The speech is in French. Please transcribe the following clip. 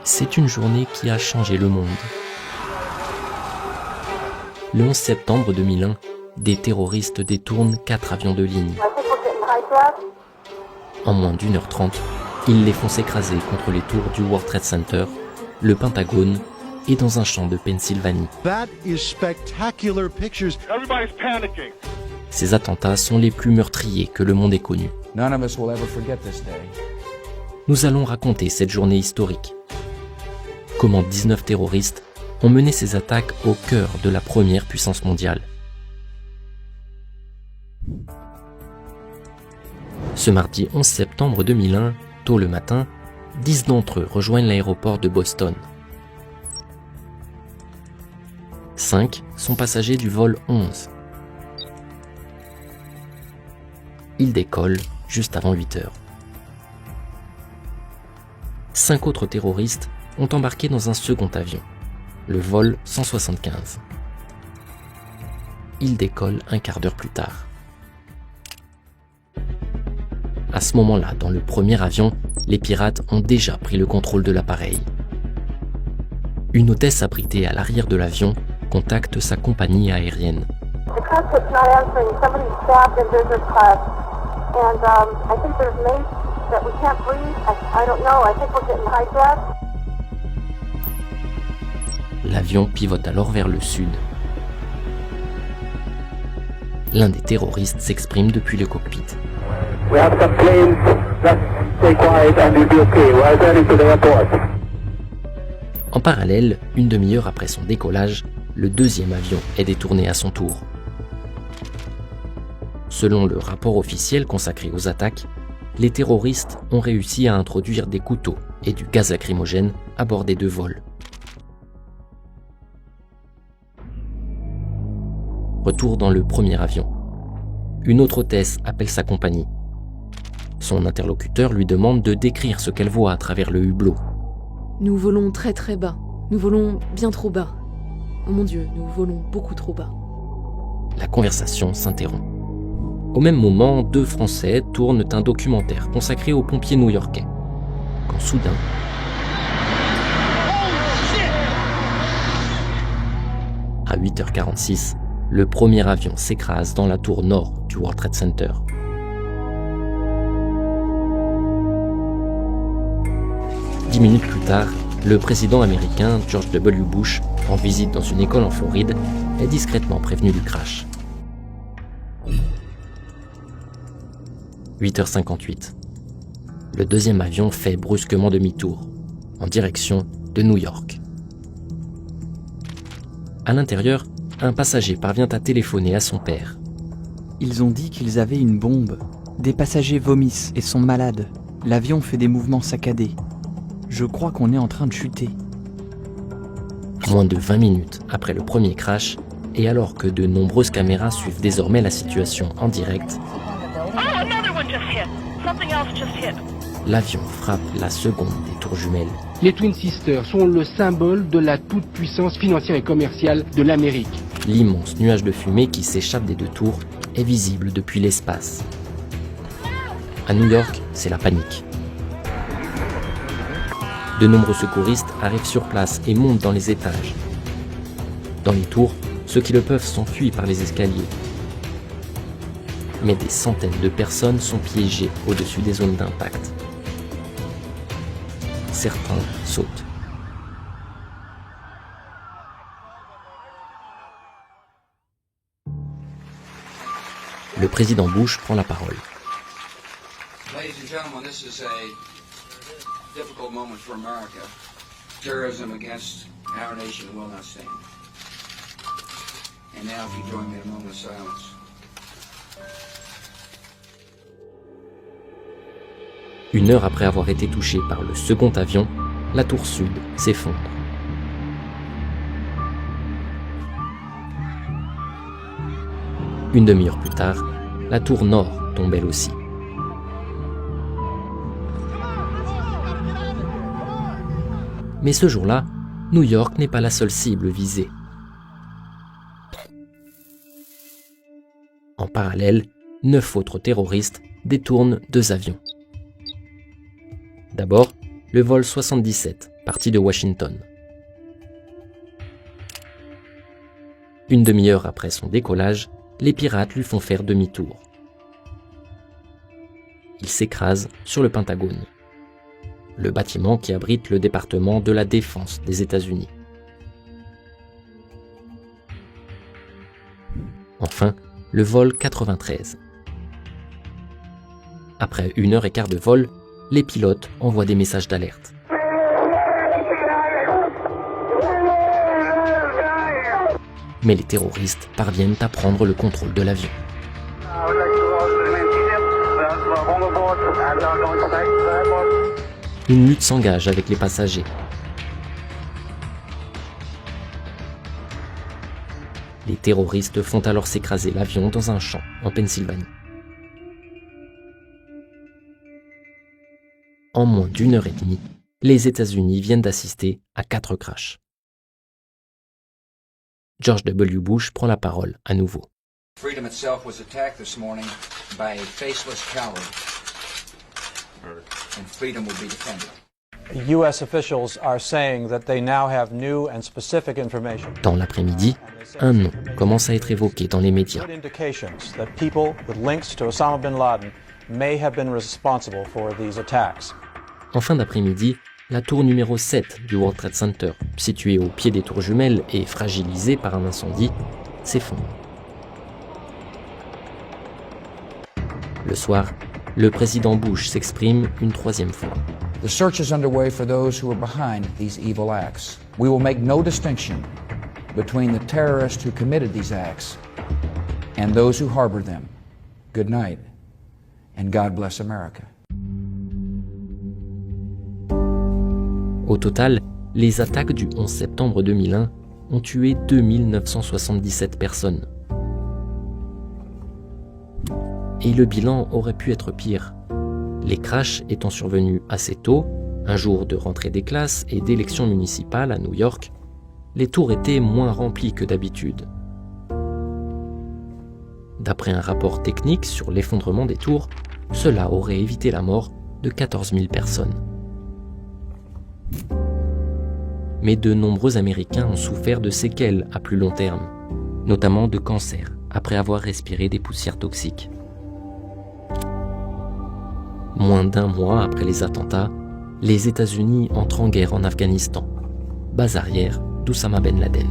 C'est une journée qui a changé le monde. Le 11 septembre 2001, des terroristes détournent 4 avions de ligne. En moins d'1h30, ils les font s'écraser contre les tours du World Trade Center, le Pentagone et dans un champ de Pennsylvanie. Ces attentats sont les plus meurtriers que le monde ait connus. Nous allons raconter cette journée historique. Comment 19 terroristes ont mené ces attaques au cœur de la première puissance mondiale. Ce mardi 11 septembre 2001, tôt le matin, 10 d'entre eux rejoignent l'aéroport de Boston. 5 sont passagers du vol 11. Ils décollent juste avant 8 heures. 5 autres terroristes ont embarqué dans un second avion, le vol 175. Ils décollent un quart d'heure plus tard. À ce moment-là, dans le premier avion, les pirates ont déjà pris le contrôle de l'appareil. Une hôtesse abritée à l'arrière de l'avion contacte sa compagnie aérienne. L'avion pivote alors vers le sud. L'un des terroristes s'exprime depuis le cockpit. En parallèle, une demi-heure après son décollage, le deuxième avion est détourné à son tour. Selon le rapport officiel consacré aux attaques, les terroristes ont réussi à introduire des couteaux et du gaz lacrymogène à bord des 2 vols. Retour dans le premier avion. Une autre hôtesse appelle sa compagnie. Son interlocuteur lui demande de décrire ce qu'elle voit à travers le hublot. Nous volons très très bas. Nous volons bien trop bas. Oh mon Dieu, nous volons beaucoup trop bas. La conversation s'interrompt. Au même moment, 2 Français tournent un documentaire consacré aux pompiers new-yorkais. Quand soudain... À 8h46, le premier avion s'écrase dans la tour nord du World Trade Center. Dix minutes plus tard, le président américain George W. Bush, en visite dans une école en Floride, est discrètement prévenu du crash. 8h58. Le deuxième avion fait brusquement demi-tour, en direction de New York. À l'intérieur, un passager parvient à téléphoner à son père. Ils ont dit qu'ils avaient une bombe. Des passagers vomissent et sont malades. L'avion fait des mouvements saccadés. Je crois qu'on est en train de chuter. Moins de 20 minutes après le premier crash, et alors que de nombreuses caméras suivent désormais la situation en direct, l'avion frappe la seconde des tours jumelles. Les Twin Sisters sont le symbole de la toute-puissance financière et commerciale de l'Amérique. L'immense nuage de fumée qui s'échappe des 2 tours est visible depuis l'espace. À New York, c'est la panique. De nombreux secouristes arrivent sur place et montent dans les étages. Dans les tours, ceux qui le peuvent s'enfuient par les escaliers. Mais des centaines de personnes sont piégées au-dessus des zones d'impact. Certains sautent. Le président Bush prend la parole. Ladies and gentlemen, this is a difficult moment for America. Terrorism against our nation will not stand. And now if you join me in a moment of silence. Une heure après avoir été touchée par le second avion, la tour sud s'effondre. Une demi-heure plus tard, la tour nord tombe elle aussi. Mais ce jour-là, New York n'est pas la seule cible visée. En parallèle, 9 autres terroristes détournent 2 avions. D'abord, le vol 77, parti de Washington. Une demi-heure après son décollage, les pirates lui font faire demi-tour. Il s'écrase sur le Pentagone, le bâtiment qui abrite le département de la Défense des États-Unis. Enfin, le vol 93. Après 1h15 de vol, les pilotes envoient des messages d'alerte. Mais les terroristes parviennent à prendre le contrôle de l'avion. Une lutte s'engage avec les passagers. Les terroristes font alors s'écraser l'avion dans un champ en Pennsylvanie. En moins d'1h30, les États-Unis viennent d'assister à 4 crashs. George W. Bush prend la parole à nouveau. Freedom itself was attacked this morning by a faceless coward. And freedom will be defended. U.S. officials are saying that they now have new and specific information. Dans l'après-midi, un nom commence à être évoqué dans les médias. Good indications that people with links to Osama bin Laden may have been responsible for these attacks. En fin d'après-midi, la tour numéro 7 du World Trade Center, située au pied des tours jumelles et fragilisée par un incendie, s'effondre. Le soir, le président Bush s'exprime une troisième fois. The search is underway for those who are behind these evil acts. We will make no distinction between the terrorists who committed these acts and those who harbor them. Good night, and God bless America. Au total, les attaques du 11 septembre 2001 ont tué 2977 personnes. Et le bilan aurait pu être pire. Les crashs étant survenus assez tôt, un jour de rentrée des classes et d'élections municipales à New York, les tours étaient moins remplies que d'habitude. D'après un rapport technique sur l'effondrement des tours, cela aurait évité la mort de 14 000 personnes. Mais de nombreux Américains ont souffert de séquelles à plus long terme, notamment de cancer, après avoir respiré des poussières toxiques. Moins d'un mois après les attentats, les États-Unis entrent en guerre en Afghanistan, base arrière d'Oussama Ben Laden.